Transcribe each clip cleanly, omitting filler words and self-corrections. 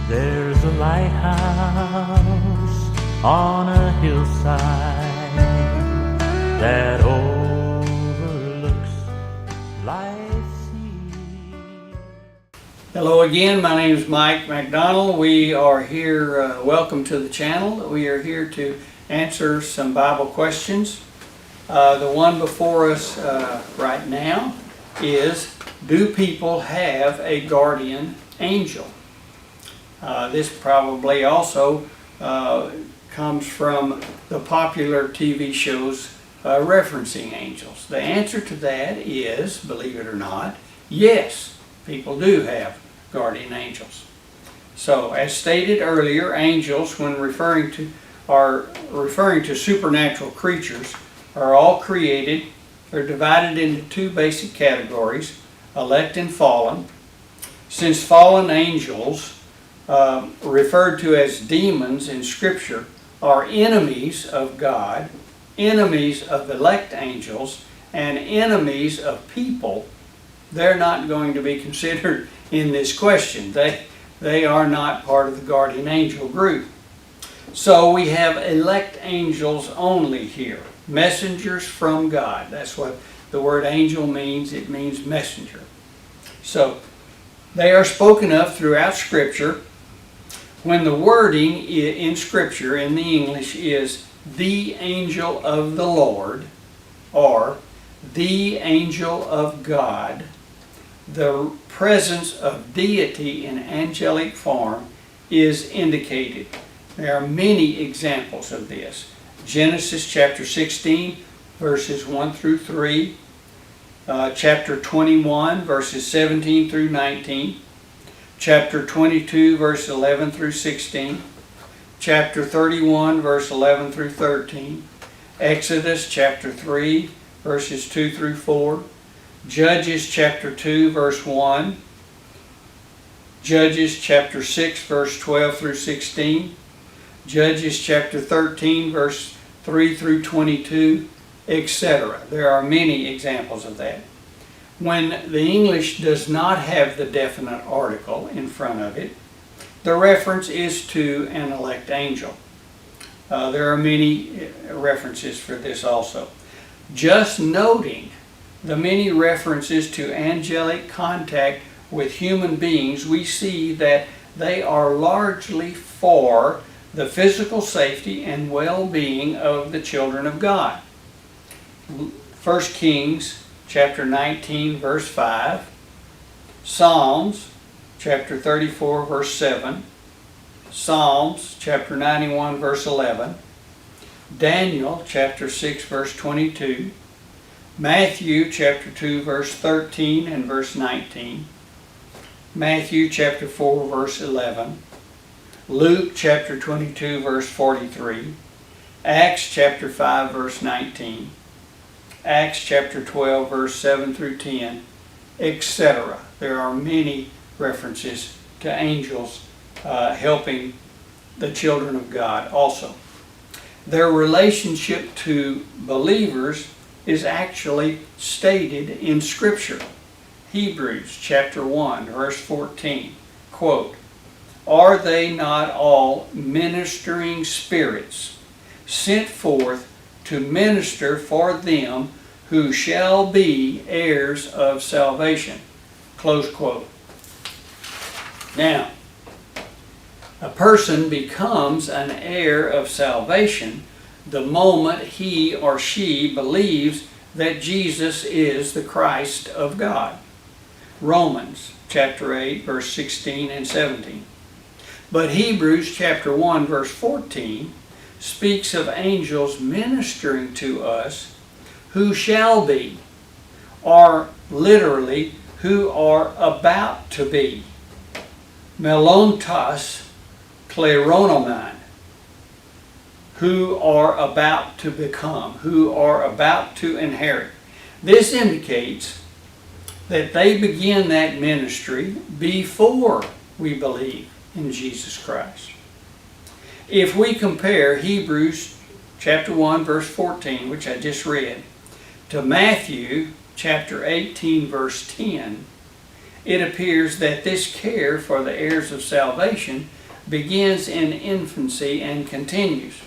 There's a lighthouse on a hillside that overlooks life's sea. Hello again, my name is Mike McDonald. We are here, welcome to the channel. We are here to answer some Bible questions. The one before us right now is, do people have a guardian angel? This probably also comes from the popular TV shows referencing angels. The answer to that is, believe it or not, yes, people do have guardian angels. So, as stated earlier, angels, when referring to supernatural creatures, are all created. They're divided into two basic categories, elect and fallen. Since fallen angels, referred to as demons in Scripture, are enemies of God, enemies of elect angels, and enemies of people, they're not going to be considered in this question. They are not part of the guardian angel group. So we have elect angels only here, messengers from God. That's what the word angel means. It means messenger. So they are spoken of throughout Scripture. When the wording in Scripture in the English is the angel of the Lord or the angel of God, the presence of deity in angelic form is indicated. There are many examples of this. Genesis chapter 16 verses 1 through 3, chapter 21 verses 17 through 19, chapter 22 verse 11 through 16, chapter 31 verse 11 through 13, Exodus chapter 3 verses 2 through 4, Judges chapter 2 verse 1, Judges chapter 6 verse 12 through 16, Judges chapter 13 verse 3 through 22, etc. There are many examples of that. When the English does not have the definite article in front of it, the reference is to an elect angel. There are many references for this also. Just noting the many references to angelic contact with human beings, we see that they are largely for the physical safety and well-being of the children of God. 1 Kings chapter 19 verse 5, Psalms chapter 34 verse 7, Psalms chapter 91 verse 11, Daniel chapter 6 verse 22, Matthew chapter 2 verse 13 and verse 19, Matthew chapter 4 verse 11, Luke chapter 22 verse 43, Acts chapter 5 verse 19, Acts chapter 12 verse 7 through 10, etc. There are many references to angels helping the children of God also. Their relationship to believers is actually stated in Scripture. Hebrews chapter 1 verse 14, quote, "Are they not all ministering spirits sent forth to minister for them who shall be heirs of salvation?" Close quote. Now, a person becomes an heir of salvation the moment he or she believes that Jesus is the Christ of God. Romans chapter 8 verse 16 and 17. But Hebrews chapter 1 verse 14 speaks of angels ministering to us who shall be, or literally, who are about to be. Melontos kleronomai, who are about to become, who are about to inherit. This indicates that they begin that ministry before we believe in Jesus Christ. If we compare Hebrews chapter 1 verse 14, which I just read, to Matthew chapter 18 verse 10, it appears that this care for the heirs of salvation begins in infancy and continues.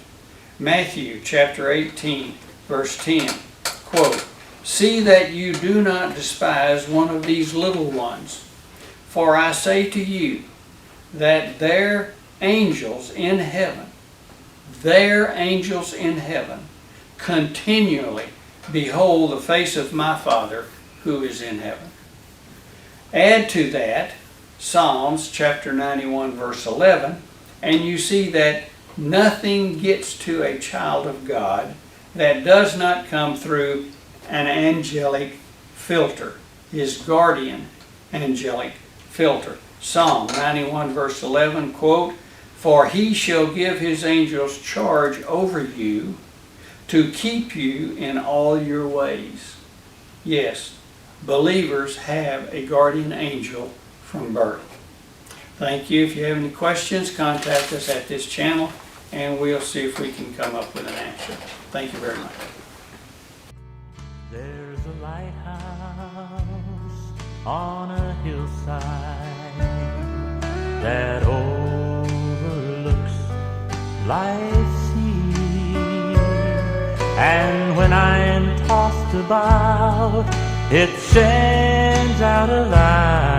Matthew chapter 18, verse 10, quote, "See that you do not despise one of these little ones, for I say to you that their angels in heaven continually behold the face of my Father who is in heaven." Add to that Psalms chapter 91 verse 11, and you see that nothing gets to a child of God that does not come through an angelic filter, his guardian angelic filter. Psalm 91 verse 11, quote, "For he shall give his angels charge over you to keep you in all your ways." Yes, believers have a guardian angel from birth. Thank you. If you have any questions, contact us at this channel and we'll see if we can come up with an answer. Thank you very much. There's a lighthouse on a hillside that overlooks life's sea, and when I am tossed about, it sends out a light